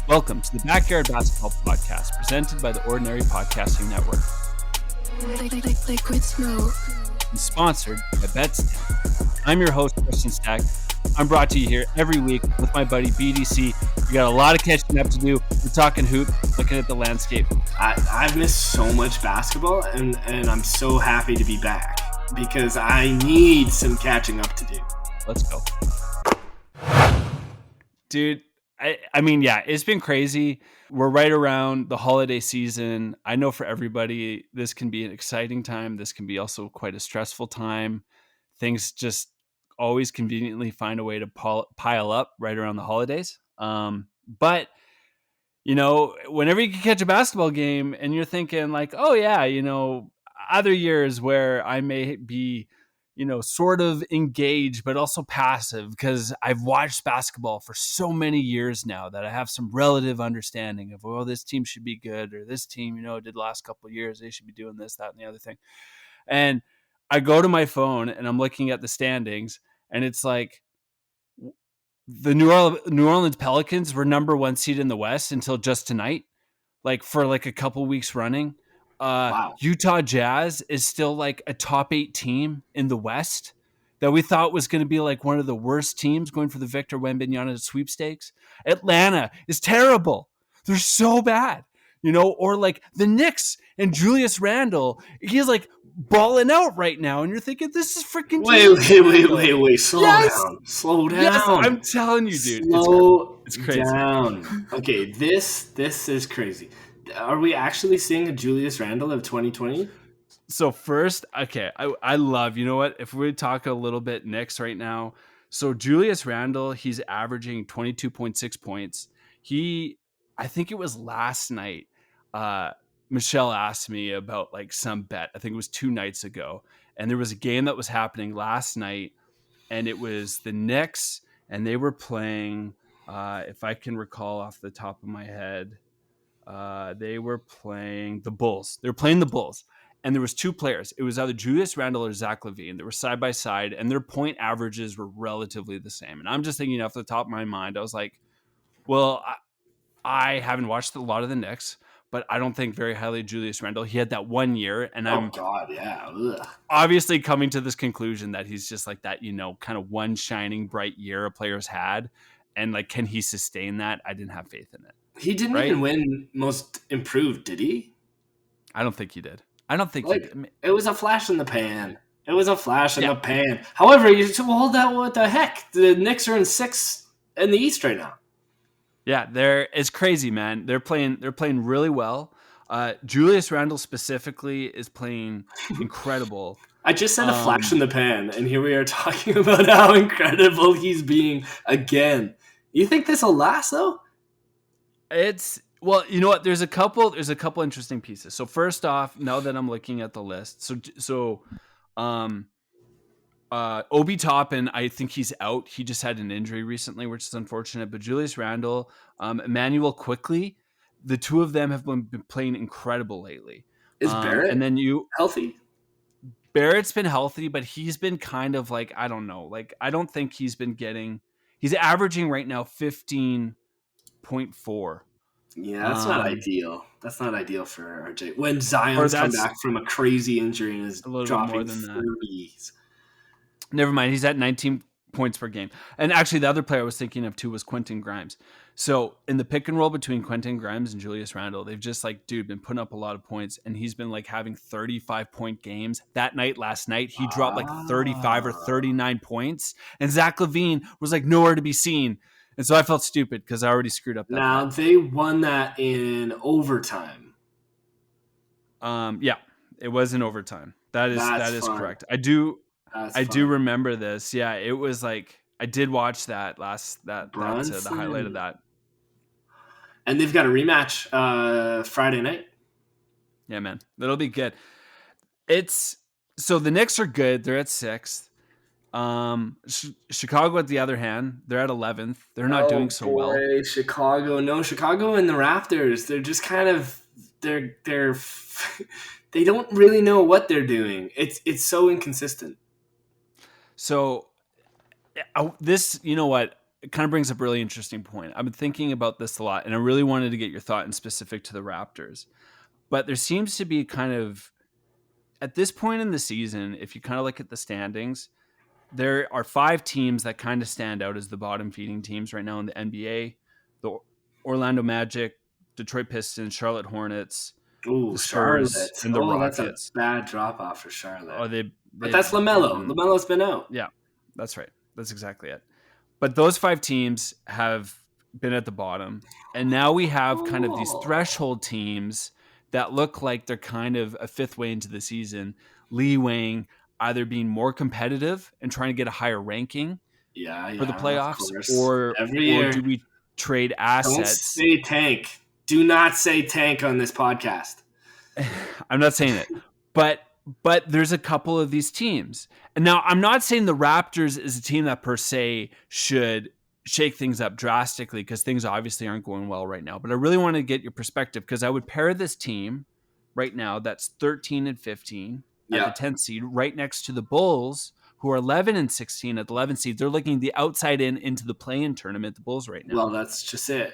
Welcome to the Backyard Basketball Podcast, presented by the Ordinary Podcasting Network. Liquid smoke. And sponsored by Bets10. I'm your host, Christian Stack. I'm brought to you here every week with my buddy BDC. We got a lot of catching up to do. We're talking hoop, looking at the landscape. I've missed so much basketball, and I'm so happy to be back because I need some catching up to do. Let's go. Dude, I mean, yeah, it's been crazy. We're right around the holiday season. I know for everybody, this can be an exciting time. This can be also quite a stressful time. Things just always conveniently find a way to pile up right around the holidays. But, you know, whenever you can catch a basketball game and you're thinking like, oh yeah, you know, other years where I may be, you know, sort of engaged, but also passive because I've watched basketball for so many years now that I have some relative understanding of, well, this team should be good, or this team, you know, did the last couple of years, they should be doing this, that, and the other thing. And I go to my phone and I'm looking at the standings, and it's like the New Orleans Pelicans were number 1 seed in the West until just tonight, like for like a couple weeks running. Wow. Utah Jazz is still like a top 8 team in the West that we thought was going to be like one of the worst teams going for the Victor Wembanyama sweepstakes. Atlanta is terrible. They're so bad, you know, or like the Knicks and Julius Randle. He's like balling out right now. And you're thinking, this is freaking Wait. Slow down. Yes, I'm telling you, dude. It's crazy. Down. Okay, this is crazy. Are we actually seeing a Julius Randle of 2020? So first, okay, I love, you know what? If we talk a little bit Knicks right now, so Julius Randle, he's averaging 22.6 points. I think it was last night, Michelle asked me about like some bet. I think it was 2 nights ago. And there was a game that was happening last night, and it was the Knicks, and they were playing, if I can recall off the top of my head, they were playing the Bulls. They were playing the Bulls, and there was 2 players. It was either Julius Randle or Zach LaVine. They were side by side, and their point averages were relatively the same. And I'm just thinking off the top of my mind, I was like, well, I haven't watched a lot of the Knicks, but I don't think very highly of Julius Randle. He had that 1 year, and I'm obviously coming to this conclusion that he's just like that, you know, kind of one shining bright year a player's had. And like, can he sustain that? I didn't have faith in it. He didn't even win Most Improved, did he? I don't think he did. I don't think like, he did. It was a flash in the pan. The pan. However, hold that. What the heck? The Knicks are in 6th in the East right now. Yeah, it's crazy, man. They're playing really well. Julius Randle specifically is playing incredible. I just said a flash in the pan, and here we are talking about how incredible he's being again. You think this will last though? Well, you know what? There's a couple interesting pieces. So first off, now that I'm looking at the list, so Obi Toppin, I think he's out. He just had an injury recently, which is unfortunate. But Julius Randle, Emmanuel Quickly, the 2 of them have been playing incredible lately. Is Barrett and then healthy? Barrett's been healthy, but he's been kind of like, I don't know. Like, I don't think he's averaging right now 15.4. Yeah, that's not ideal. That's not ideal for RJ. When Zion's come back from a crazy injury and is dropping more than 30s. Never mind. He's at 19 points per game. And actually, the other player I was thinking of too was Quentin Grimes. So in the pick and roll between Quentin Grimes and Julius Randle, they've just like, dude, been putting up a lot of points, and he's been like having 35-point games. Last night, he dropped like 35 or 39 points, and Zach LaVine was like nowhere to be seen. And so I felt stupid because I already screwed up that. Now, they won that in overtime. Yeah, it was in overtime. That is correct. I do remember this. Yeah, it was like I did watch that that's the highlight of that. And they've got a rematch Friday night. Yeah, man. That'll be good. So the Knicks are good. They're at 6th. Chicago, at the other hand, they're at 11th. They're not doing so well. Chicago and the Raptors, they're just kind of they're they don't really know what they're doing. It's so inconsistent. So this, you know what, it kind of brings up a really interesting point. I've been thinking about this a lot, and I really wanted to get your thought in specific to the Raptors. But there seems to be kind of, at this point in the season, if you kind of look at the standings, there are 5 teams that kind of stand out as the bottom feeding teams right now in the NBA: the Orlando Magic, Detroit Pistons, Charlotte Hornets, Ooh, the Spurs, Charlotte. and the Oh, that's a Rockets. bad drop off for Charlotte. Oh, But that's LaMelo. LaMelo's been out. Yeah, that's right. That's exactly it. But those 5 teams have been at the bottom. And now we have kind of these threshold teams that look like they're kind of a fifth way into the season, leewaying either being more competitive and trying to get a higher ranking for the playoffs, or do we trade assets? Don't say tank. Do not say tank on this podcast. I'm not saying it. But there's a couple of these teams. And now I'm not saying the Raptors is a team that per se should shake things up drastically, because things obviously aren't going well right now. But I really want to get your perspective, because I would pair this team right now that's 13 and 15 at the 10th seed right next to the Bulls, who are 11 and 16 at the 11th seed. They're looking the outside in into the play-in tournament, the Bulls right now. Well, that's just it.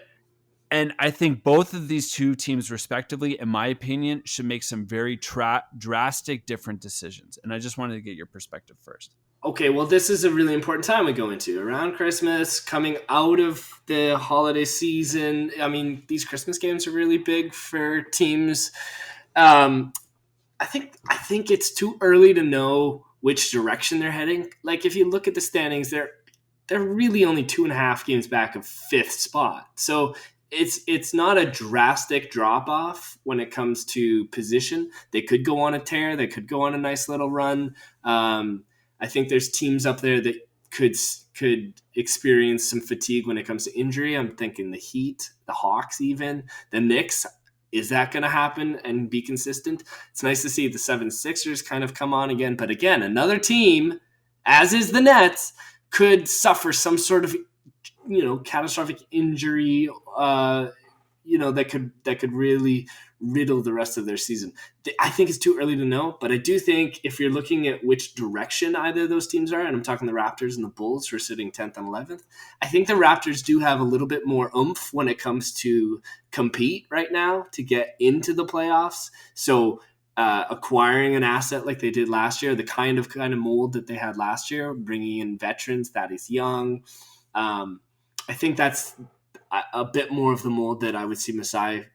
And I think both of these two teams, respectively, in my opinion, should make some very drastic different decisions. And I just wanted to get your perspective first. Okay, well, this is a really important time we go into. Around Christmas, coming out of the holiday season. I mean, these Christmas games are really big for teams. I think it's too early to know which direction they're heading. Like, if you look at the standings, they're really only 2.5 games back of 5th spot. So it's not a drastic drop off when it comes to position. They could go on a tear. They could go on a nice little run. I think there's teams up there that could experience some fatigue when it comes to injury. I'm thinking the Heat, the Hawks, even the Knicks. Is that going to happen and be consistent? It's nice to see the 76ers kind of come on again. But again, another team, as is the Nets, could suffer some sort of, catastrophic injury, that could really riddle the rest of their season. I think it's too early to know, but I do think if you're looking at which direction either of those teams are, and I'm talking the Raptors and the Bulls who are sitting 10th and 11th, I think the Raptors do have a little bit more oomph when it comes to compete right now to get into the playoffs. So acquiring an asset like they did last year, the kind of mold that they had last year, bringing in veterans, Thaddeus Young, I think that's a bit more of the mold that I would see Masai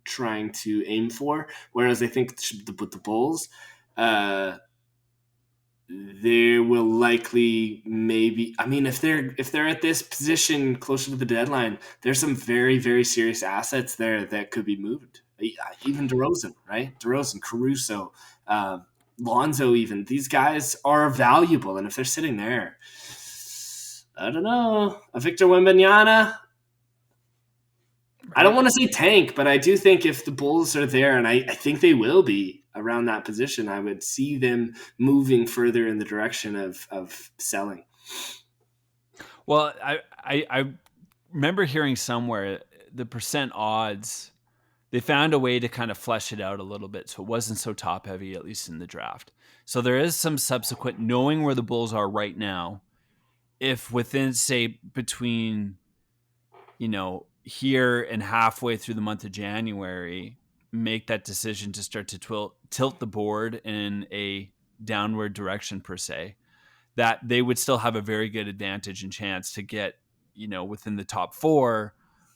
trying to aim for. Whereas I think with the Bulls, they will likely if they're at this position closer to the deadline, there's some very, very serious assets there that could be moved. Even DeRozan, right? DeRozan, Caruso, Lonzo, even. These guys are valuable, and if they're sitting there, I don't know. A Victor Wembanyama, I don't want to say tank, but I do think if the Bulls are there, and I think they will be around that position, I would see them moving further in the direction of selling. Well, I remember hearing somewhere the percent odds, they found a way to kind of flesh it out a little bit so it wasn't so top heavy, at least in the draft. So there is some subsequent, knowing where the Bulls are right now, if within, say, between, here and halfway through the month of January, make that decision to start to tilt the board in a downward direction per se, that they would still have a very good advantage and chance to get, within the top 4,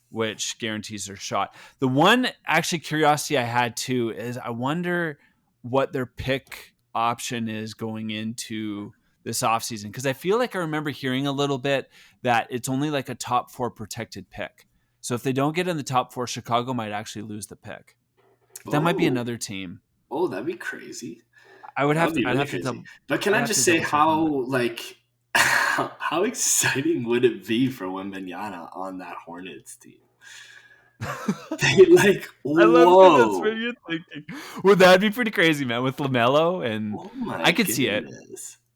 which guarantees their shot. The one actually curiosity I had too is I wonder what their pick option is going into this offseason, because I feel like I remember hearing a little bit that it's only like a top 4 protected pick. So if they don't get in the top 4, Chicago might actually lose the pick. That might be another team. Oh, that'd be crazy. I'd have to. But can I just say how exciting would it be for Wembanyama on that Hornets team? Whoa. I love that's what you're thinking. Would that be pretty crazy, man? With LaMelo and I could see it.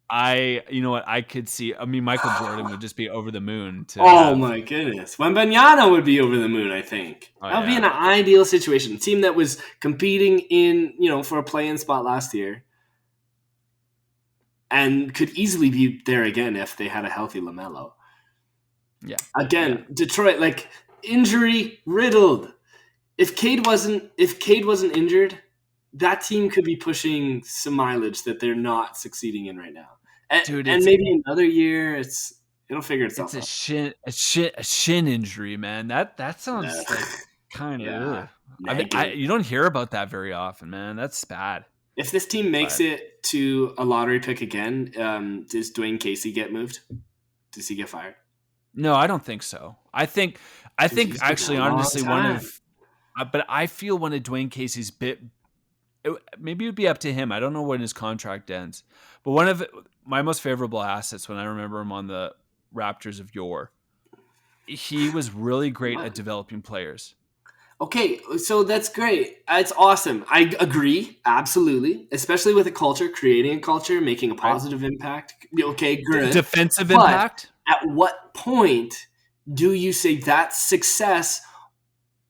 you know what, I could see. I mean, Michael Jordan would just be over the moon to Oh have. my goodness. Wembanyama would be over the moon, I think. Oh That would be yeah, an ideal situation. A team that was competing in, for a play-in spot last year and could easily be there again if they had a healthy LaMelo. yeah. Again, Detroit, like, injury riddled. If Cade wasn't injured, that team could be pushing some mileage that they're not succeeding in right now. And, Dude, and maybe another year, it'll figure itself out. It's a shin injury, man. That sounds like kind of. Yeah. You don't hear about that very often, man. That's bad. If this team makes it to a lottery pick again, does Dwayne Casey get moved? Does he get fired? No, I don't think so. I think actually, honestly, but I feel one of Dwayne Casey's maybe it would be up to him. I don't know when his contract ends, but one of my most favorable assets when I remember him on the Raptors of yore, he was really great at developing players. Okay, so that's great. It's awesome. I agree, absolutely, especially with a culture, creating a culture, making a positive impact. Okay, good. Defensive impact? At what point do you say that's success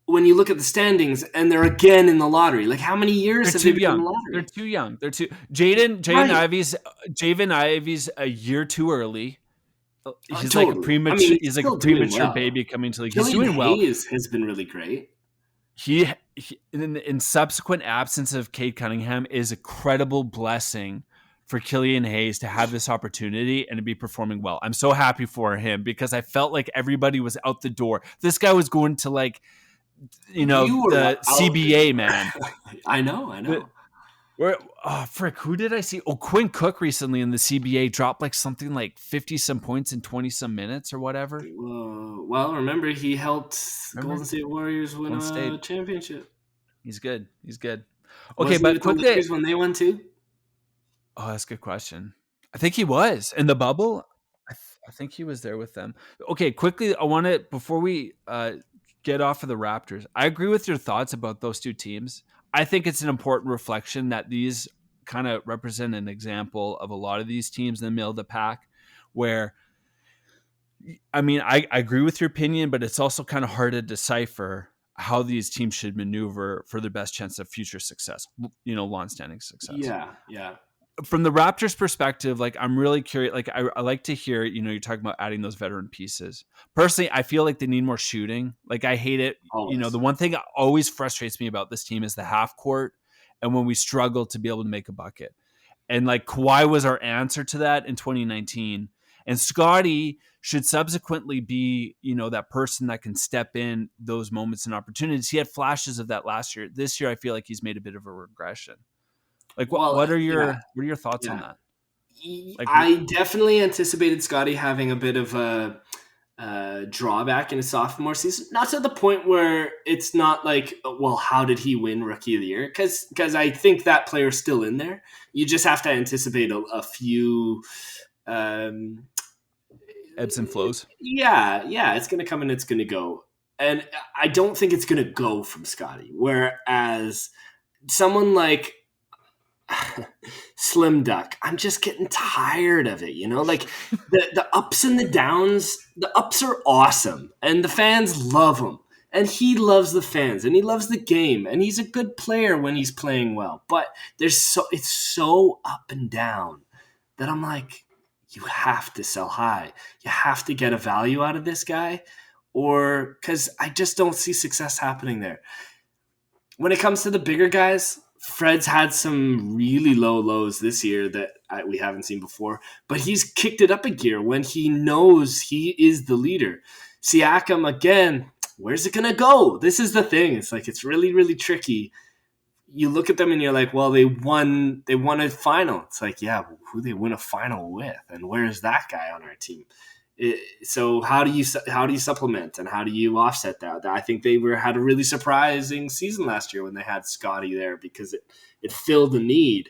when you look at the standings and they're again in the lottery? Like, how many years have they been in the lottery? They're too young. Jaden Ivey's a year too early. He's like a premature. He's like a premature baby coming to the league. He's doing well. Hayes has been really great. He in subsequent absence of Cade Cunningham is a credible blessing for Killian Hayes to have this opportunity and to be performing well. I'm so happy for him because I felt like everybody was out the door. This guy was going to the CBA, man. I know. Frick, who did I see? Oh, Quinn Cook recently in the CBA dropped like something like 50-some points in 20-some minutes or whatever. Well, remember, he helped Golden State Warriors win a championship. He's good. Okay, but quickly, when they won too? Oh, that's a good question. I think he was. In the bubble, I think he was there with them. Okay, quickly, I want to, before we get off of the Raptors, I agree with your thoughts about those two teams. I think it's an important reflection that these kind of represent an example of a lot of these teams in the middle of the pack where, I mean, I agree with your opinion, but it's also kind of hard to decipher how these teams should maneuver for their best chance of future success, long-standing success. Yeah. From the Raptors perspective, like, I'm really curious. Like, I like to hear, you're talking about adding those veteran pieces. Personally, I feel like they need more shooting. Like, I hate it. Always. The one thing that always frustrates me about this team is the half court and when we struggle to be able to make a bucket. And like, Kawhi was our answer to that in 2019. And Scotty should subsequently be, that person that can step in those moments and opportunities. He had flashes of that last year. This year, I feel like he's made a bit of a regression. Like, what are your thoughts on that? Like, I definitely anticipated Scotty having a bit of a drawback in his sophomore season. Not to the point where it's not like, well, how did he win Rookie of the Year? Because I think that player's still in there. You just have to anticipate a few ebbs and flows. Yeah, it's going to come and it's going to go. And I don't think it's going to go from Scotty. Whereas someone like Slim Duck, I'm just getting tired of it, like the ups and the downs. The ups are awesome and the fans love him and he loves the fans and he loves the game and he's a good player when he's playing well, but it's so up and down that I'm like, you have to sell high, you have to get a value out of this guy, or because I just don't see success happening there. When it comes to the bigger guys, Fred's had some really low lows this year that we haven't seen before, but he's kicked it up a gear when he knows he is the leader. Siakam, again, where's it going to go? This is the thing. It's like, it's really, really tricky. You look at them and you're like, well, they won a final. It's like, yeah, who they win a final with? And where's that guy on our team? So how do you supplement and how do you offset that? I think they had a really surprising season last year when they had Scotty there because it filled the need.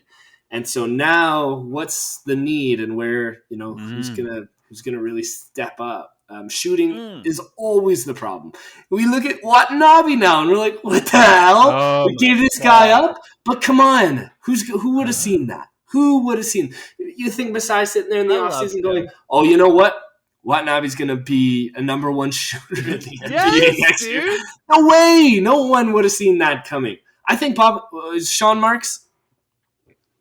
And so now what's the need and where, who's gonna really step up? Shooting is always the problem. We look at Watanabe now and we're like, what the hell? We gave this guy up, but come on, who would have seen that? Who would have seen? You think Masai sitting there in the I love offseason him. going, oh, you know what? Watanabe's going to be a number one shooter in the NBA next year. Dude. No way. No one would have seen that coming. I think Sean Marks.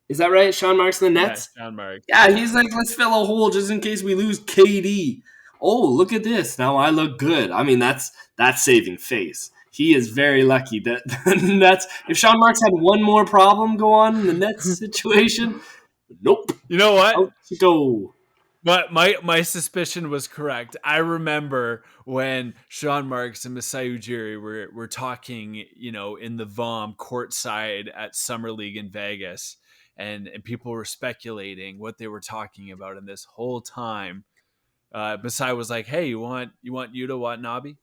Is that right? Sean Marks in the Nets? Yeah, Sean Marks. Yeah, he's like, let's fill a hole just in case we lose KD. Oh, look at this. Now I look good. I mean, that's saving face. He is very lucky that that's if Sean Marks had one more problem go on in the Nets situation. Nope. You know what? Out you go. But my suspicion was correct. I remember when Sean Marks and Masai Ujiri were talking, in the VOM courtside at Summer League in Vegas, and people were speculating what they were talking about. And this whole time, Masai was like, "Hey, you want Yuta Watanabe?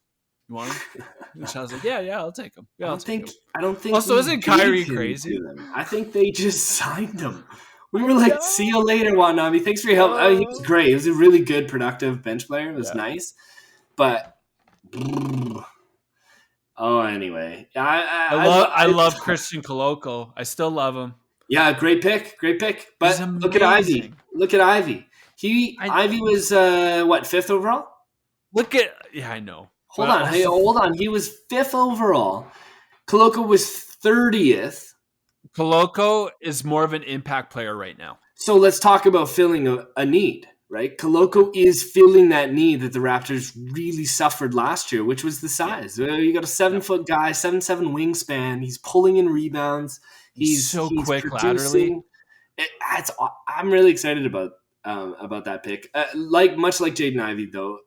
You want him?" And Sean's like, "Yeah, I'll take him. Yeah, I don't think. Also, isn't Kyrie crazy? I think they just signed him. We were like, see you later, Watanabe. Thanks for your help. He was great. He was a really good, productive bench player. It was nice. But, anyway. I love Christian Koloko. I still love him. Yeah, great pick. But look at Ivy. Ivy was, fifth overall? I know. Hold on. He was fifth overall. Koloko was 30th. Koloko is more of an impact player right now. So let's talk about filling a need, right? Koloko is filling that need that the Raptors really suffered last year, which was the size. Yeah. You got a 7-foot guy, 7'7" wingspan. He's pulling in rebounds. He's so quick producing. Laterally. I'm really excited about that pick. Much like Jaden Ivey, though,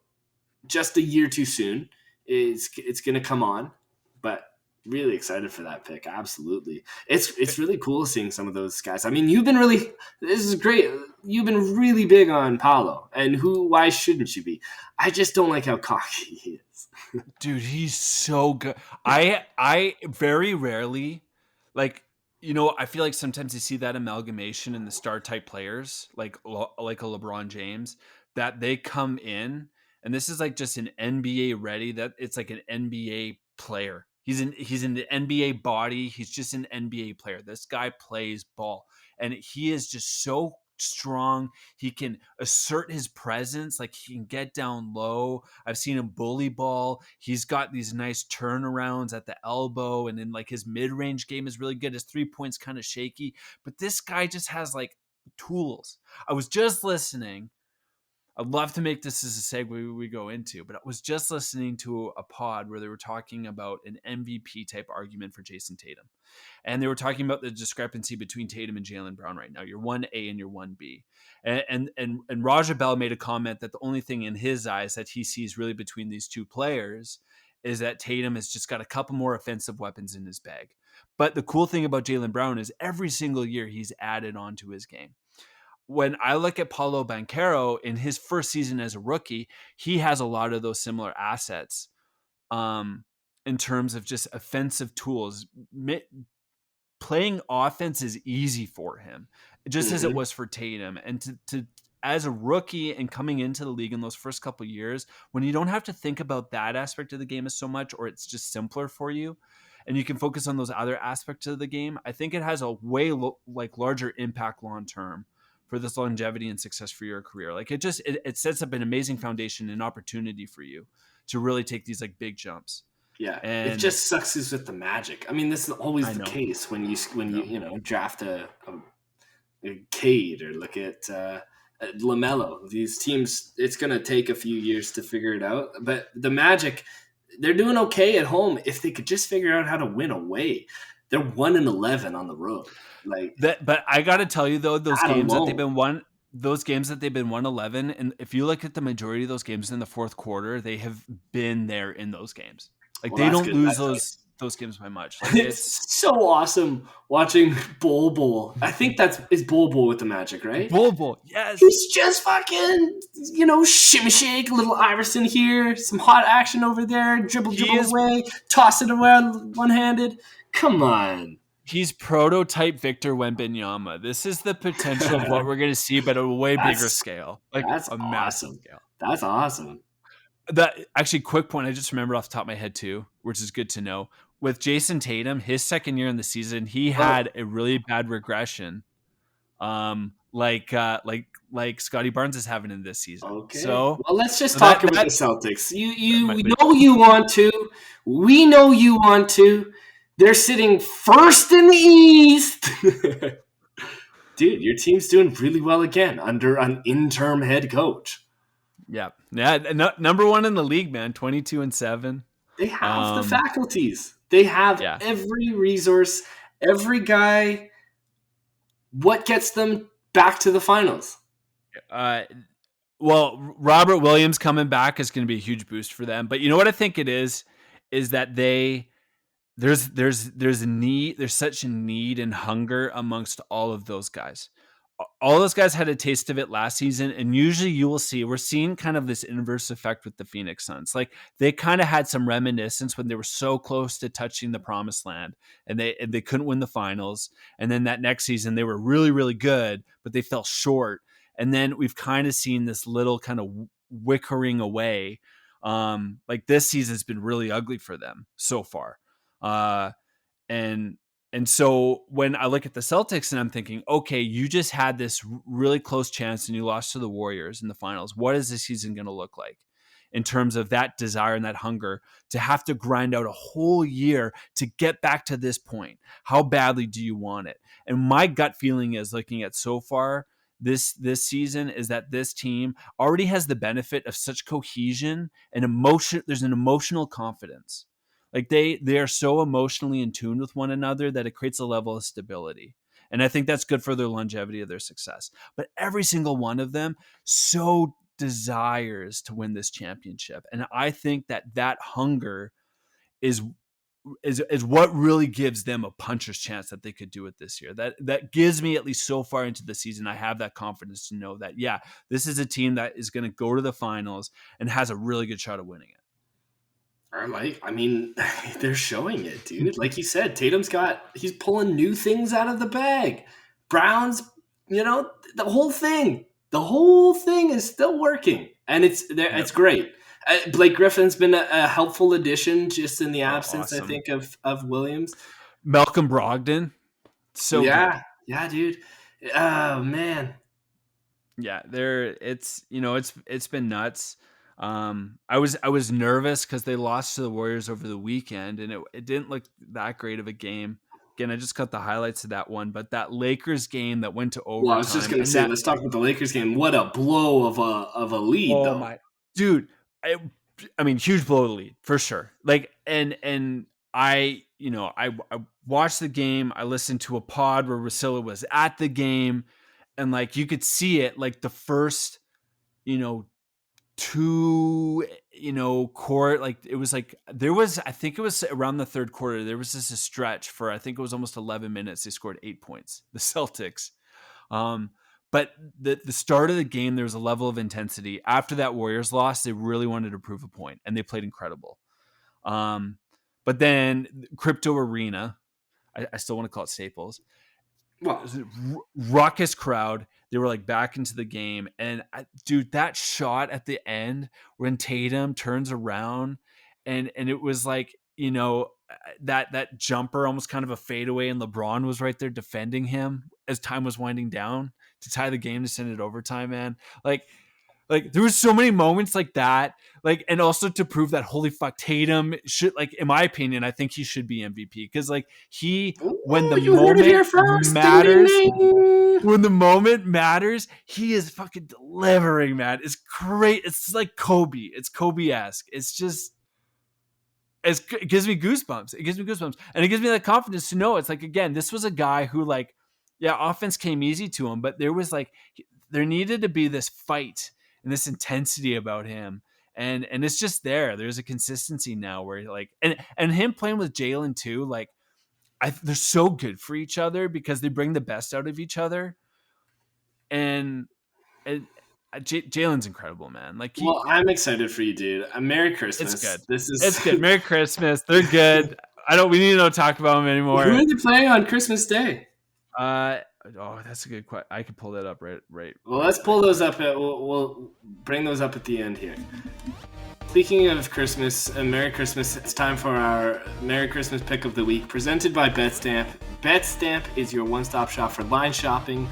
just a year too soon. It's going to come on, but really excited for that pick. Absolutely. It's really cool seeing some of those guys. I mean, this is great. You've been really big on Paolo, and why shouldn't you be? I just don't like how cocky he is. Dude, he's so good. I very rarely, I feel like sometimes you see that amalgamation in the star type players, like a LeBron James, that they come in, and this is like just an NBA ready, that it's like an NBA player. He's in the NBA body. He's just an NBA player. This guy plays ball, and he is just so strong. He can assert his presence. Like, he can get down low. I've seen him bully ball. He's got these nice turnarounds at the elbow, and then his mid-range game is really good. His 3-point's kind of shaky, but this guy just has tools. I was just listening. I'd love to make this as a segue we go into, but I was just listening to a pod where they were talking about an MVP type argument for Jason Tatum. And they were talking about the discrepancy between Tatum and Jaylen Brown right now. You're 1A and you're 1B. And Raja Bell made a comment that the only thing in his eyes that he sees really between these two players is that Tatum has just got a couple more offensive weapons in his bag. But the cool thing about Jaylen Brown is every single year he's added on to his game. When I look at Paolo Banchero in his first season as a rookie, he has a lot of those similar assets in terms of just offensive tools. Playing offense is easy for him, just as it was for Tatum. And to as a rookie and coming into the league in those first couple of years, when you don't have to think about that aspect of the game as so much, or it's just simpler for you, and you can focus on those other aspects of the game, I think it has a way larger impact long term for this longevity and success for your career. It sets up an amazing foundation and opportunity for you to really take these big jumps. Yeah, and it just sucks with the Magic. I mean, this is always the case when you draft a Cade or look at LaMelo. These teams, it's going to take a few years to figure it out. But the Magic, they're doing okay at home if they could just figure out how to win away. They're 1-11 on the road. But I got to tell you though, those games that they've been 1-11, and if you look at the majority of those games in the fourth quarter, they have been there in those games. They don't lose those games by much. It's so awesome watching Bol. I think is Bol with the Magic, right? Bol, yes. He's just fucking, shimmy shake, a little Iverson here, some hot action over there, dribble away, toss it around one-handed. Come on. He's prototype Victor Wembanyama. This is the potential of what we're going to see, but at a way bigger scale. That's a massive scale. That's awesome. Actually, quick point, I just remembered off the top of my head too, which is good to know. With Jason Tatum, his second year in the season, he had a really bad regression like Scotty Barnes is having in this season. Okay. So Well, let's just talk that about the that Celtics. that You might be know you want to. We know you want to. They're sitting first in the East. Dude, your team's doing really well again under an interim head coach. yeah. Number one in the league, man. 22-7. They have the Um, faculties. They have yeah. every resource, every guy. What gets them back to the finals? Uh, well, Robert Williams coming back is going to be a huge boost for them. But you know what I think it is that there's a need, there's such a need and hunger amongst all of those guys. All those guys had a taste of it last season, and usually you will see we're seeing kind of this inverse effect with the Phoenix Suns. Like they kind of had some reminiscence when they were so close to touching the promised land, and they couldn't win the finals. And then that next season they were really really good, but they fell short. And then we've kind of seen this little kind of wickering away. Like this season's been really ugly for them so far. Uh, and and so when I look at the Celtics and I'm thinking, okay, you just had this really close chance and you lost to the Warriors in the finals. What is this season going to look like in terms of that desire and that hunger to have to grind out a whole year to get back to this point? How badly do you want it? And my gut feeling is looking at so far this season is that this team already has the benefit of such cohesion and emotion. There's an emotional confidence. Like they are so emotionally in tune with one another that it creates a level of stability. And I think that's good for their longevity of their success. But every single one of them so desires to win this championship. And I think that hunger is is what really gives them a puncher's chance that they could do it this year. That gives me, at least so far into the season, I have that confidence to know that, yeah, this is a team that is going to go to the finals and has a really good shot of winning it. I mean, they're showing it, dude. Like you said, he's pulling new things out of the bag. Brown's, the whole thing is still working, and it's great. Blake Griffin's been a helpful addition just in the absence, awesome. I think, of Williams. Malcolm Brogdon, so yeah, good. Yeah, dude. Oh man. Yeah, it's been nuts. I was nervous because they lost to the Warriors over the weekend, and it didn't look that great of a game. Again, I just cut the highlights of that one, but that Lakers game that went to overtime. Well, I was just going to say, let's talk about the Lakers game. What a blow of a lead, though. Oh my dude! I mean, huge blow of the lead for sure. Like, and I watched the game. I listened to a pod where Rusilla was at the game, and like you could see it, like the first, two, court, like it was like I think it was around the third quarter. There was just a stretch for I think it was almost 11 minutes. They scored 8 points, the Celtics. But the start of the game, there was a level of intensity. After that Warriors loss, they really wanted to prove a point, and they played incredible. But then Crypto Arena, I still want to call it Staples. Well, raucous crowd. They were like back into the game. And dude, that shot at the end when Tatum turns around and it was like, that jumper, almost kind of a fadeaway, and LeBron was right there defending him as time was winding down to tie the game to send it overtime, man. Like there was so many moments like that, like, and also to prove that holy fuck, Tatum should, like, in my opinion, I think he should be MVP because like when the moment matters, he is fucking delivering, man. It's great. It's like Kobe. It's Kobe-esque. It's just. It gives me goosebumps. And it gives me that confidence to know it's like, again, this was a guy who, like, yeah, offense came easy to him, but there needed to be this fight and this intensity about him. And it's just there. There's a consistency now where like, and him playing with Jalen too, like they're so good for each other because they bring the best out of each other. And Jalen's incredible, man. Like, well, I'm excited for you, dude. Merry Christmas. It's good. It's good. Merry Christmas. They're good. We need to not talk about them anymore. Who are they playing on Christmas Day? That's a good question. I could pull that up right. Well, let's pull those up. We'll bring those up at the end here. Speaking of Christmas and Merry Christmas, it's time for our Merry Christmas pick of the week, presented by BetStamp. BetStamp is your one-stop shop for line shopping.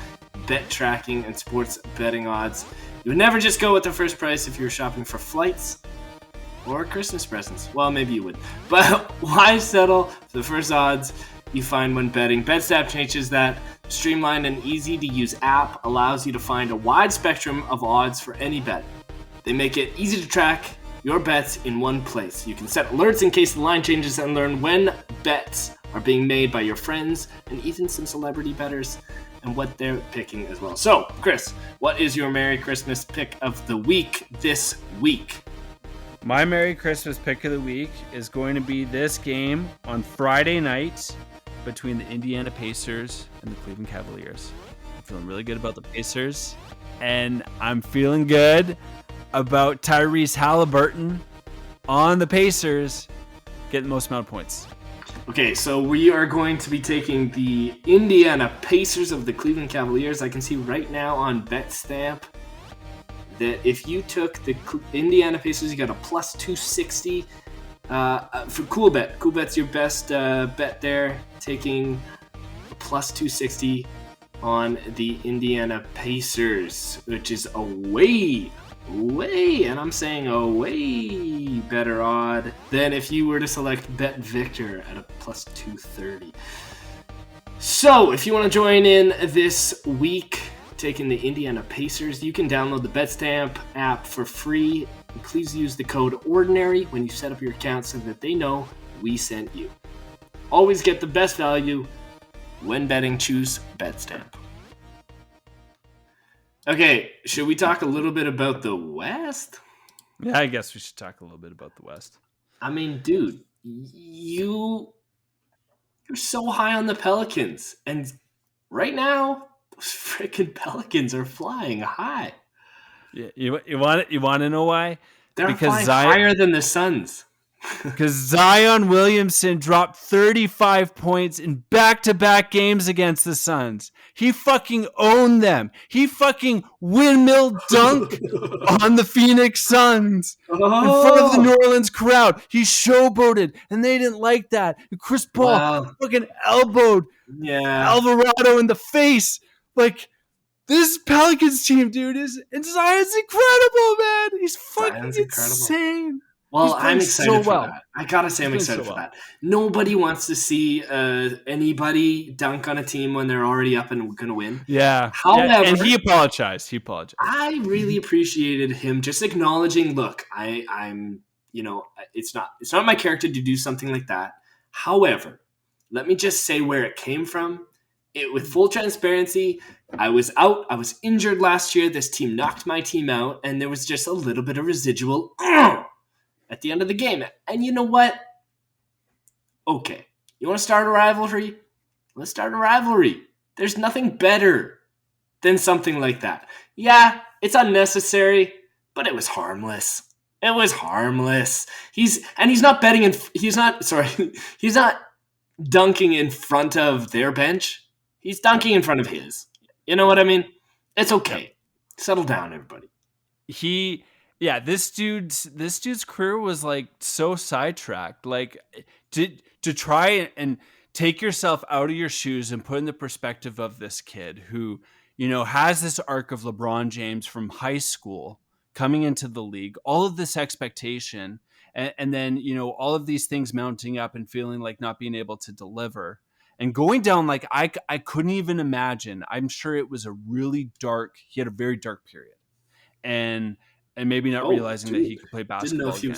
bet tracking and sports betting odds. You would never just go with the first price if you were shopping for flights or Christmas presents. Well, maybe you would. But why settle for the first odds you find when betting? BetStamp changes that. Streamlined and easy-to-use app allows you to find a wide spectrum of odds for any bet. They make it easy to track your bets in one place. You can set alerts in case the line changes and learn when bets are being made by your friends and even some celebrity bettors and what they're picking as well. So, Kris, what is your Merry Christmas pick of the week this week? My Merry Christmas pick of the week is going to be this game on Friday night between the Indiana Pacers and the Cleveland Cavaliers. I'm feeling really good about the Pacers, and I'm feeling good about Tyrese Halliburton on the Pacers getting the most amount of points. Okay, so we are going to be taking the Indiana Pacers of the Cleveland Cavaliers. I can see right now on BetStamp that if you took the Indiana Pacers, you got a plus 260 for CoolBet. CoolBet's your best bet there, taking a plus 260 on the Indiana Pacers, which is a way, and I'm saying a way better odd than if you were to select Bet Victor at a plus 230. So if you want to join in this week, taking the Indiana Pacers, you can download the BetStamp app for free. Please use the code ORDINARY when you set up your account so that they know we sent you. Always get the best value when betting. Choose BetStamp. Okay, should we talk a little bit about the West? Yeah, I guess we should talk a little bit about the West. I mean, dude, you're so high on the Pelicans, and right now, those freaking Pelicans are flying high. Yeah, you want to know why? They're flying higher than the Suns. Because Zion Williamson dropped 35 points in back-to-back games against the Suns. He fucking owned them. He fucking windmill dunked on the Phoenix Suns in front of the New Orleans crowd. He showboated, and they didn't like that. And Chris Paul fucking elbowed Alvarado in the face. Like, this Pelicans team, dude, and Zion's incredible, man. He's fucking insane. Well, I'm excited for that. I gotta say I'm excited for that. Nobody wants to see anybody dunk on a team when they're already up and going to win. Yeah. However, and he apologized. I really appreciated him just acknowledging, look, I'm, it's not my character to do something like that. However, let me just say where it came from. With full transparency, I was out. I was injured last year. This team knocked my team out, and there was just a little bit of residual at the end of the game. And you know what? Okay. You want to start a rivalry? Let's start a rivalry. There's nothing better than something like that. Yeah, it's unnecessary, but it was harmless. It was harmless. He's not betting he's not dunking in front of their bench. He's dunking in front of his. You know what I mean? It's okay. Settle down, everybody. This dude's career was like so sidetracked. Like to try and take yourself out of your shoes and put in the perspective of this kid who, has this arc of LeBron James from high school coming into the league, all of this expectation, and then, all of these things mounting up and feeling like not being able to deliver and going down. Like I couldn't even imagine. I'm sure it was he had a very dark period and maybe not realizing that he could play basketball again.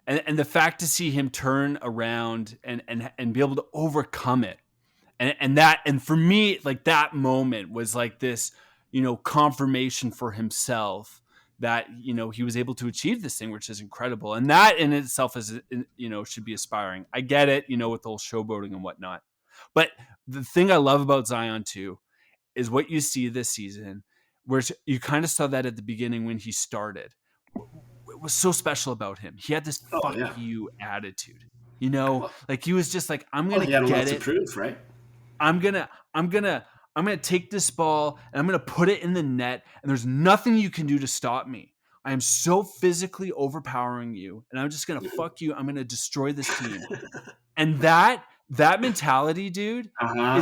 And the fact to see him turn around and be able to overcome it. And for me, like that moment was like this, confirmation for himself that, he was able to achieve this thing, which is incredible. And that in itself is, should be aspiring. I get it, with the whole showboating and whatnot. But the thing I love about Zion too, is what you see this season, where you kind of saw that at the beginning when he started. It was so special about him. He had this you attitude, like he was just like, I'm going to get it. Prove, right? I'm going to take this ball and I'm going to put it in the net, and there's nothing you can do to stop me. I am so physically overpowering you, and I'm just going to fuck you. I'm going to destroy this team. And that that mentality, dude, Uh-huh.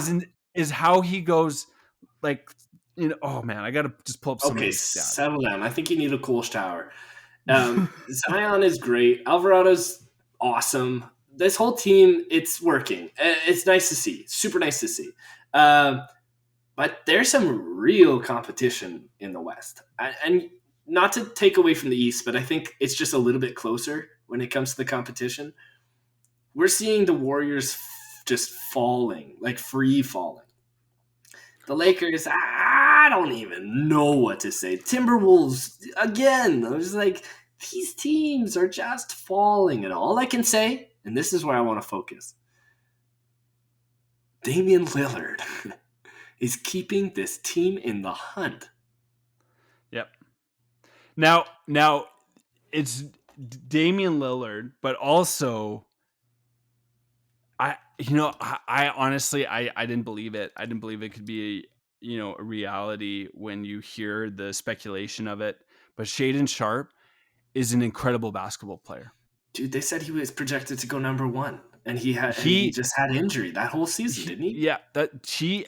is how he goes. Like, oh man, I gotta just pull up some of Okay, these stats. settle down. I think you need a cool shower. Zion is great. Alvarado's awesome. This whole team, it's working. It's nice to see. Super nice to see. But there's some real competition in the West. And not to take away from the East, but I think it's just a little bit closer when it comes to the competition. We're seeing the Warriors just falling, like free falling. The Lakers, I don't even know what to say. Timberwolves, again, I was like, these teams are just falling. And all I can say, and this is where I want to focus, Damian Lillard is keeping this team in the hunt. Yep. Now it's Damian Lillard, but also I honestly I didn't believe it. I didn't believe it could be a reality when you hear the speculation of it. But Shaden Sharpe is an incredible basketball player. Dude, they said he was projected to go number one, and he He just had injury that whole season, didn't he? yeah,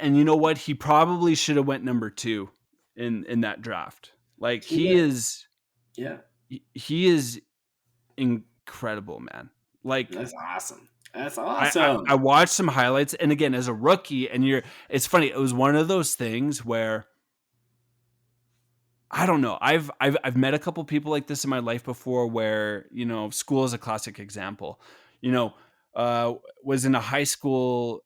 and you know what? He probably should have went number 2 in that draft. Like He did. Yeah, he is incredible, man. Like that's awesome. That's I, awesome. I watched some highlights, and again, as a rookie, and it's funny. It was one of those things where I don't know. I've met a couple people like this in my life before, where school is a classic example. You know, was in a high school,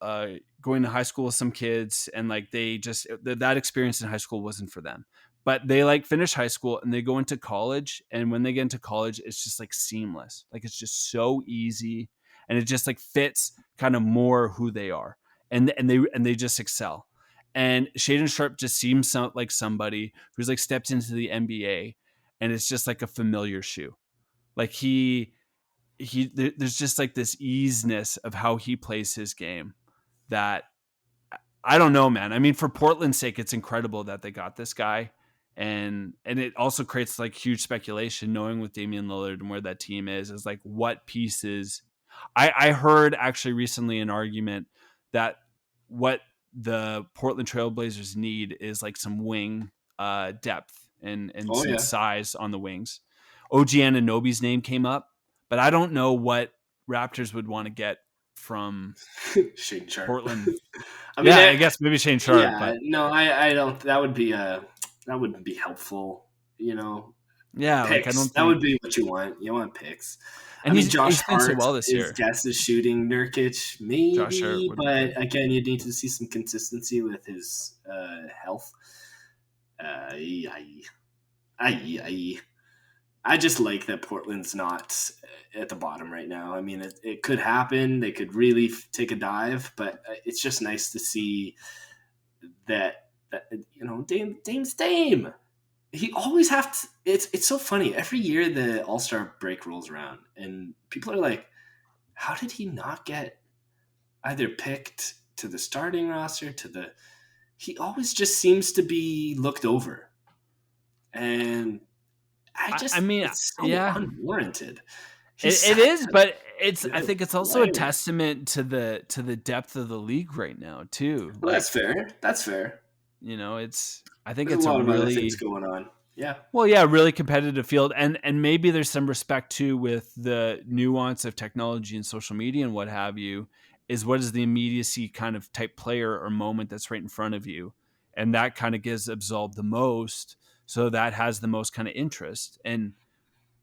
going to high school with some kids, and like they just that experience in high school wasn't for them. But they like finish high school and they go into college, and when they get into college, it's just like seamless. Like it's just so easy, and it just like fits kind of more who they are, and they just excel. And Shaden Sharpe just seems like somebody who's like stepped into the NBA, and it's just like a familiar shoe. Like there's just like this easiness of how he plays his game that I don't know, man. I mean, for Portland's sake, it's incredible that they got this guy. And it also creates like huge speculation knowing with Damian Lillard and where that team is like what pieces. I heard actually recently an argument that what the Portland Trailblazers need is like some wing depth and Oh some yeah, size on the wings. OG Anunoby's name came up, but I don't know what Raptors would want to get from Shane Sharp. Portland. I mean, Yeah, I guess maybe Shane Sharpe, yeah, but no, I don't. That wouldn't be helpful. yeah, like I Picks. don't That would think. be what you want. You want picks. I And mean, Josh he's playing so Hart well this is year. guess is shooting Nurkic, Josh Hart maybe, would be good. but again, you need to see some consistency with his health. Aye, aye, aye. I just like that Portland's not at the bottom right now. I mean, it could happen. They could really take a dive, but it's just nice to see that Dame's Dame. He always have to. It's so funny. Every year the All-Star break rolls around, and people are like, "How did he not get either picked to the starting roster to the?" He always just seems to be looked over, and I mean, it's so yeah, unwarranted. He's it such is, a but I good think it's also a player. testament to the depth of the league right now too. Well, Like, that's fair. That's fair. I think There's a it's a lot of other things really going on. Yeah. well, yeah, really competitive field, and maybe there's some respect too with the nuance of technology and social media and what have you. Is what is the immediacy kind of type player or moment that's right in front of you, and that kind of gives absolved the most, so that has the most kind of interest. And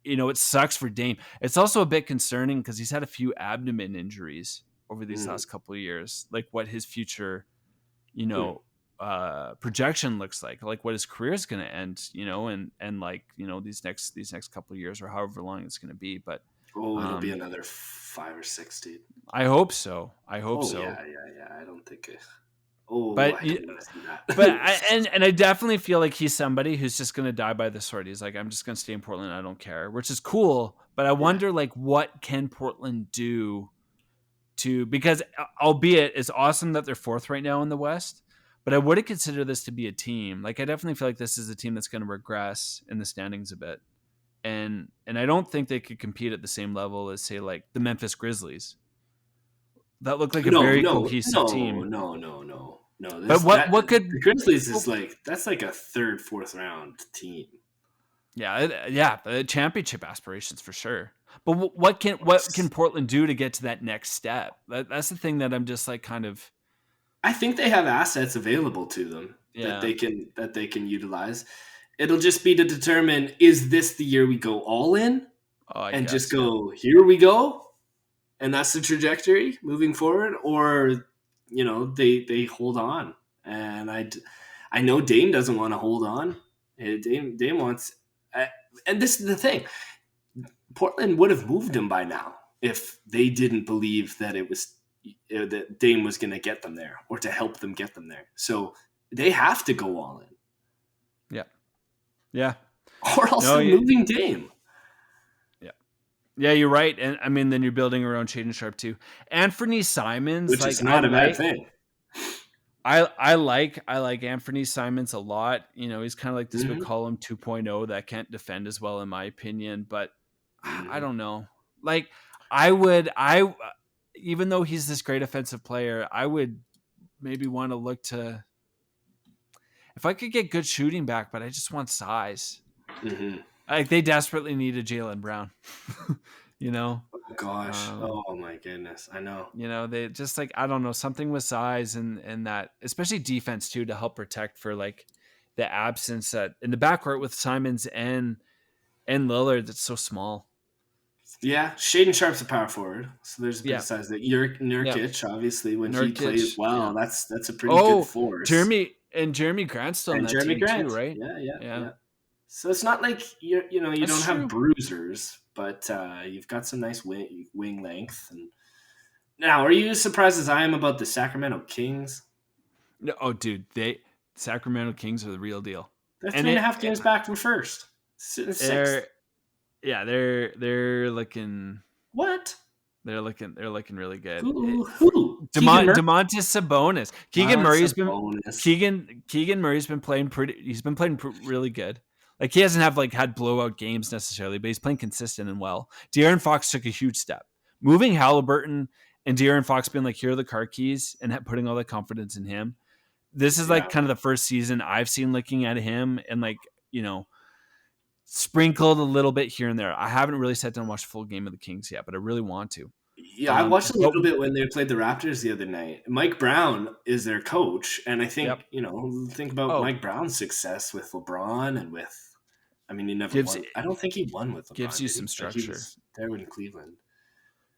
it sucks for Dame. It's also a bit concerning because he's had a few abdomen injuries over these Mm. last couple of years. Like what his future, you Hmm. know, projection looks like what his career is going to end, and like these next couple of years or however long it's going to be. But Oh, it'll be um, another 5 or 6, dude. I hope so. I hope Oh so. yeah. I don't think. Oh, But I don't want to see that. But I definitely feel like he's somebody who's just going to die by the sword. He's like, I'm just going to stay in Portland. I don't care, which is cool. But I Yeah. wonder, like, what can Portland do because albeit it's awesome that they're fourth right now in the West, but I wouldn't consider this to be a team. Like, I definitely feel like this is a team that's going to regress in the standings a bit. And I don't think they could compete at the same level as, say, like the Memphis Grizzlies. that looked like a No, very no, cohesive no, team. no, no, no, no. But what The could Grizzlies is like that's like a third, fourth round team. championship aspirations for sure. But what can Portland do to get to that next step? That's the thing that I'm just like kind of I think they have assets available to them that yeah. they can utilize. It'll just be to determine, is this the year we go all in Oh, I and just guess yeah. go, here we go, and that's the trajectory moving forward, or they hold on. And I know Dame doesn't want to hold on. Dame wants, and this is the thing. Portland would have moved him by now if they didn't believe that it was that Dame was going to get them there or to help them get them there. So they have to go all in, Yeah. Yeah. or else they're moving Dame. Yeah. Yeah, you're right. And I mean, then you're building around Shaden Sharpe too. Anthony Simons, Which like is not a bad thing. I like Anthony Simons a lot. He's kind of like this McCollum 2.0 that can't defend as well, in my opinion. But I don't know. Like even though he's this great offensive player, I would maybe want to look to if I could get good shooting back, but I just want size. Mm-hmm. Like they desperately need a Jaylen Brown. Oh gosh. Oh my goodness. I know. They just like I don't know, something with size and that, especially defense too, to help protect for like the absence that in the backcourt with Simons and Lillard that's so small. Yeah, Shaden Sharpe's a power forward, so there's a bit of size. That Nurkic, obviously, when he plays well, that's a pretty good force. Jeremy Grant's still on that Jeremy team Grant too, right? Yeah. So it's not like you don't have bruisers, but you've got some nice wing length. And now, are you as surprised as I am about the Sacramento Kings? No, dude, Sacramento Kings are the real deal. They're 3.5 games back from first. Sixth. They're looking. What? They're looking really good. Who? Domantas Sabonis. Keegan Murray's been playing really good. Like he hasn't had blowout games necessarily, but he's playing consistent and well. De'Aaron Fox took a huge step. Moving Halliburton and De'Aaron Fox being like, here are the car keys and putting all the confidence in him. This is like kind of the first season I've seen looking at him and sprinkled a little bit here and there. I haven't really sat down and watched a full game of the Kings yet, but I really want to. Yeah, I watched a little bit when they played the Raptors the other night. Mike Brown is their coach, and I think think about Mike Brown's success with LeBron and with. I mean, he never won. I don't think he won with LeBron. Gives you some structure. He was there in Cleveland.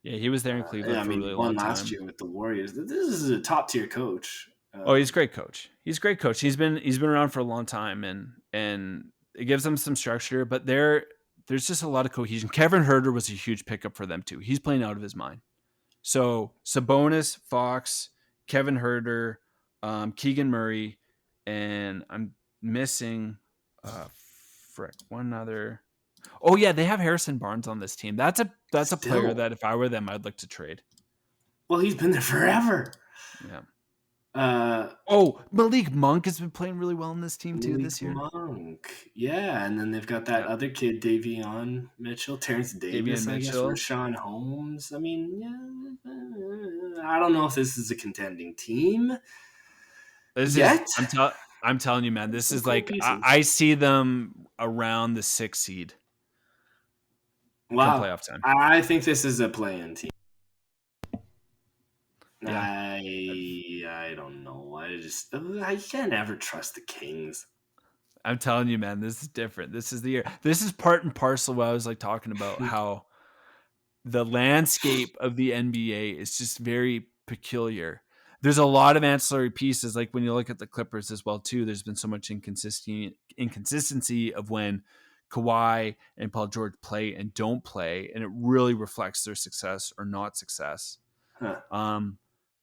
Yeah, he was there in Cleveland for a really long time. Last year with the Warriors. This is a top tier coach. He's a great coach. He's been around for a long time, and it gives them some structure. But there's just a lot of cohesion. Kevin Huerter was a huge pickup for them too. He's playing out of his mind. So Sabonis, Fox, Kevin Huerter, Keegan Murray, and I'm missing one other. Oh yeah, they have Harrison Barnes on this team. That's a player that if I were them, I'd look to trade. Well, he's been there forever. Yeah. Malik Monk has been playing really well in this team too this year. Monk, yeah, and then they've got that other kid, Davion Mitchell, Terrence Davis, I guess, Rashawn Holmes. I mean, I don't know if this is a contending team. I'm telling you, man, this is like I see them around the 6th seed. Wow, playoff time. I think this is a play-in team. Yeah. I don't know. I can't ever trust the Kings. I'm telling you, man, this is different. This is the year. This is part and parcel what I was like talking about how the landscape of the NBA is just very peculiar. There's a lot of ancillary pieces. Like when you look at the Clippers as well too, there's been so much inconsistency of when Kawhi and Paul George play and don't play, and it really reflects their success or not success. Huh.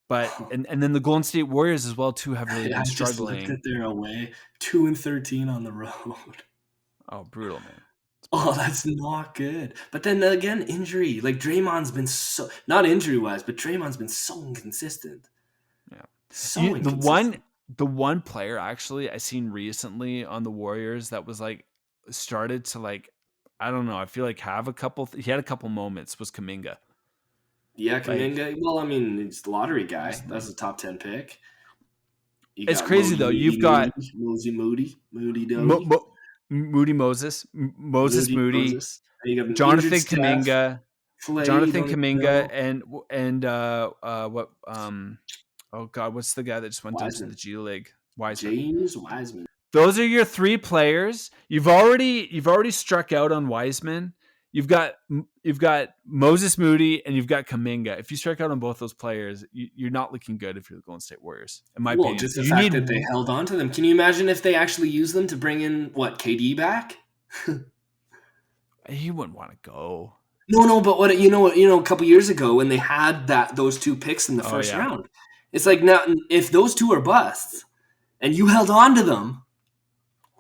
But and then the Golden State Warriors as well too have really been struggling. I just looked at their away 2-13 on the road. Oh, brutal, man. Oh, that's not good. But then again, injury. Like Draymond's been so not injury wise, but Draymond's been so inconsistent. Yeah, inconsistent. The one player actually I seen recently on the Warriors that was like started to like I don't know. I feel like he had a couple moments was Kuminga. Yeah, Like, Kaminga. Well, I mean, he's the lottery guy. That's a top 10 pick. You it's got crazy though. You've got Moody, Moses Moody, Moses. And you got an injured Jonathan Steph. Kaminga, Clay, you don't even know. oh god, what's the guy that just went into the Wiseman. G League? Wiseman. James Wiseman. Those are your three players. You've already struck out on Wiseman. You've got Moses Moody and you've got Kaminga. If you strike out on both those players, you're not looking good if you're the Golden State Warriors. In my Well, opinion, just the you fact need. that they held on to them. Can you imagine if they actually used them to bring in, KD back? He wouldn't want to go. No, but a couple years ago when they had those two picks in the first round, it's like now if those two are busts and you held on to them,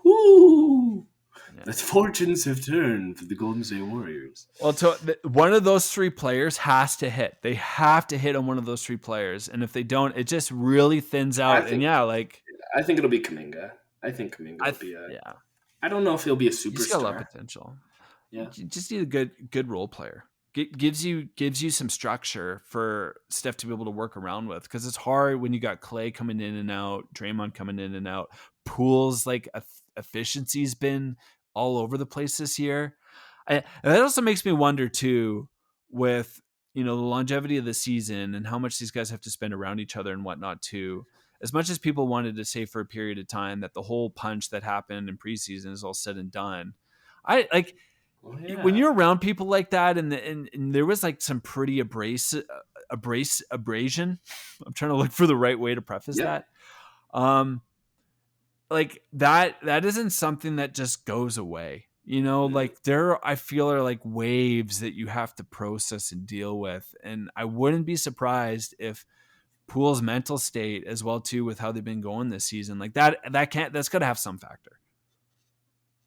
whoo, the fortunes have turned for the Golden State Warriors. Well, one of those three players has to hit. They have to hit on one of those three players, and if they don't, it just really thins out. I think it'll be Kaminga. I think Kaminga will be I don't know if he'll be a superstar. He's got a lot of potential. Yeah, you just need a good role player. Gives you some structure for Steph to be able to work around with, because it's hard when you got Clay coming in and out, Draymond coming in and out. Pool's efficiency's been all over the place this year. And that also makes me wonder too, with the longevity of the season and how much these guys have to spend around each other and whatnot too. As much as people wanted to say for a period of time that the whole punch that happened in preseason is all said and done, I like. Oh, yeah. When you're around people like that, and there was some pretty abrasion. I'm trying to look for the right way to preface that. That isn't something that just goes away. I feel are waves that you have to process and deal with, and I wouldn't be surprised if Pool's mental state as well too, with how they've been going this season, that's got to have some factor.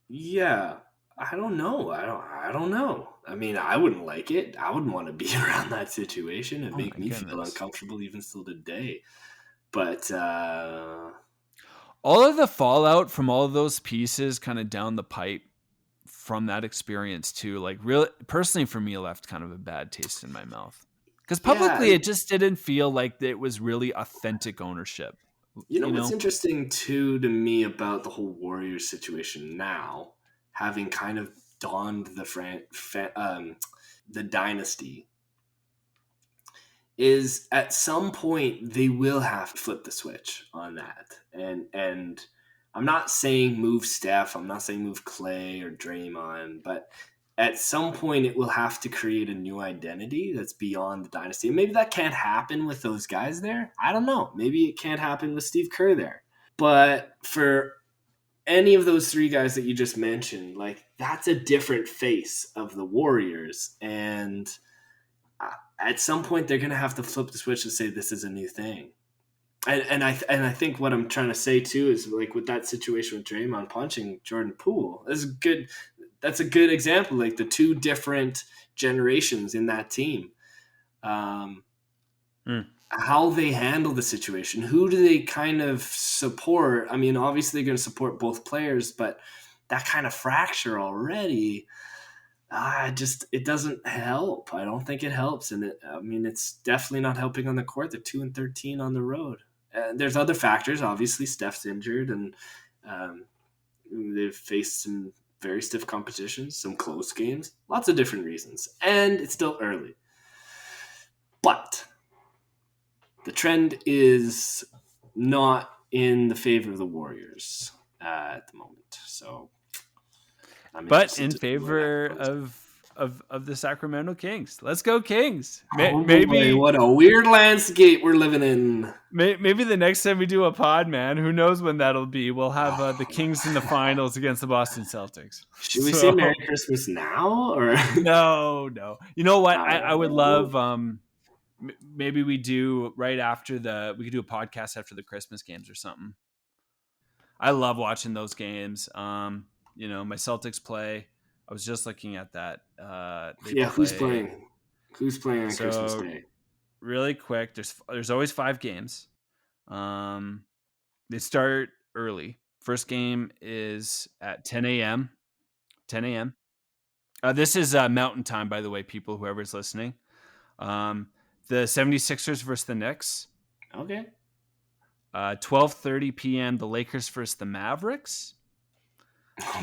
Yeah. I don't know. I don't know. I mean, I wouldn't like it. I wouldn't want to be around that situation. It'd make me feel uncomfortable even still today. But all of the fallout from all of those pieces kind of down the pipe from that experience too, really personally for me, left kind of a bad taste in my mouth. Because publicly it just didn't feel like it was really authentic ownership. What's interesting too to me about the whole Warriors situation now, having kind of dawned the dynasty, is at some point they will have to flip the switch on that. And I'm not saying move Steph, I'm not saying move Clay or Draymond, but at some point it will have to create a new identity that's beyond the dynasty. And maybe that can't happen with those guys there. I don't know. Maybe it can't happen with Steve Kerr there. But for any of those three guys that you just mentioned, that's a different face of the Warriors. And at some point they're going to have to flip the switch and say, this is a new thing. And I think what I'm trying to say too is with that situation with Draymond punching Jordan Poole, that's a good example, the two different generations in that team. How they handle the situation. Who do they kind of support? I mean, obviously they're going to support both players, but that kind of fracture already, it doesn't help. I don't think it helps. And it's definitely not helping on the court. They're 2-13 on the road. There's other factors. Obviously Steph's injured, and they've faced some very stiff competitions, some close games, lots of different reasons. And it's still early. But the trend is not in the favor of the Warriors at the moment. So, but in favor of the Sacramento Kings. Let's go Kings. Maybe what a weird landscape we're living in. Maybe the next time we do a pod, man, who knows when that'll be? We'll have the Kings in the finals against the Boston Celtics. Should we say Merry Christmas now, or no? You know what? I would love. Maybe we do right after we could do a podcast after the Christmas games or something. I love watching those games. My Celtics play. I was just looking at that. Who's playing? Who's playing on Christmas Day? Really quick, there's always 5 games. They start early. First game is at 10 a.m. 10 a.m. This is Mountain Time, by the way, people, whoever's listening. The 76ers versus the Knicks. Okay. 12:30 p.m. The Lakers versus the Mavericks.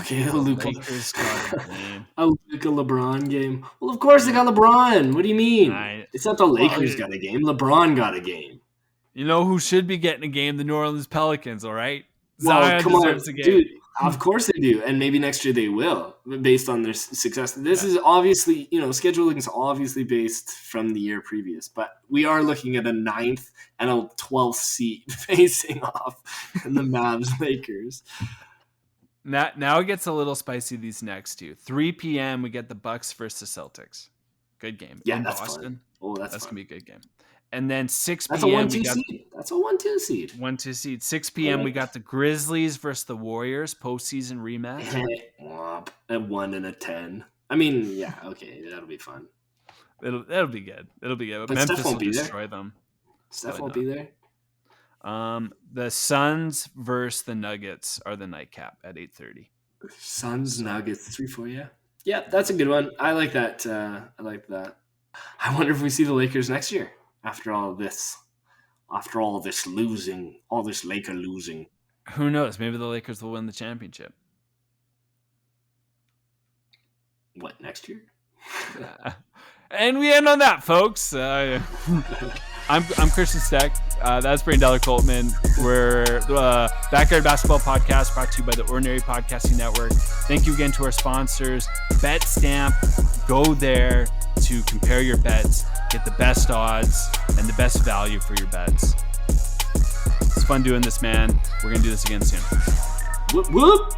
Okay, The Lakers got a game. A Luka LeBron game. Well, of course they got LeBron. What do you mean? It's not the Lakers got a game. LeBron got a game. You know who should be getting a game? The New Orleans Pelicans, all right? Well, Zion come on, deserves a game. dude. Of course they do, and maybe next year they will, based on their success. This is obviously, scheduling is obviously based from the year previous, but we are looking at a 9th and a 12th seed facing off in the Mavs Lakers. Now it gets a little spicy. These next two, 3 p.m. We get the Bucks versus the Celtics. Good game. Yeah, in that's Boston. fun. Oh, that's gonna be a good game. And then 6 That's p.m. a 1-2 seed. That's a 1-2 seed. 1-2 seed. 6 p.m. We got the Grizzlies versus the Warriors postseason rematch. A 1 and a 10. I mean, yeah, okay, that'll be fun. That'll be good. It'll be good. But Memphis Steph won't will be destroy there. them. Steph won't be there. The Suns versus the Nuggets are the nightcap at 8:30. Suns, Nuggets, 3-4, yeah. Yeah, that's a good one. I like that. I like that. I wonder if we see the Lakers next year after all this. After all this losing, all this Laker losing. Who knows? Maybe the Lakers will win the championship. What, next year? And we end on that, folks. I'm Christian Steck. That's Brain Dollar Coltman. We're the Backyard Basketball Podcast, brought to you by the Ordinary Podcasting Network. Thank you again to our sponsors, BetStamp. Go there to compare your bets, get the best odds and the best value for your bets. It's fun doing this, man. We're gonna do this again soon. Whoop whoop.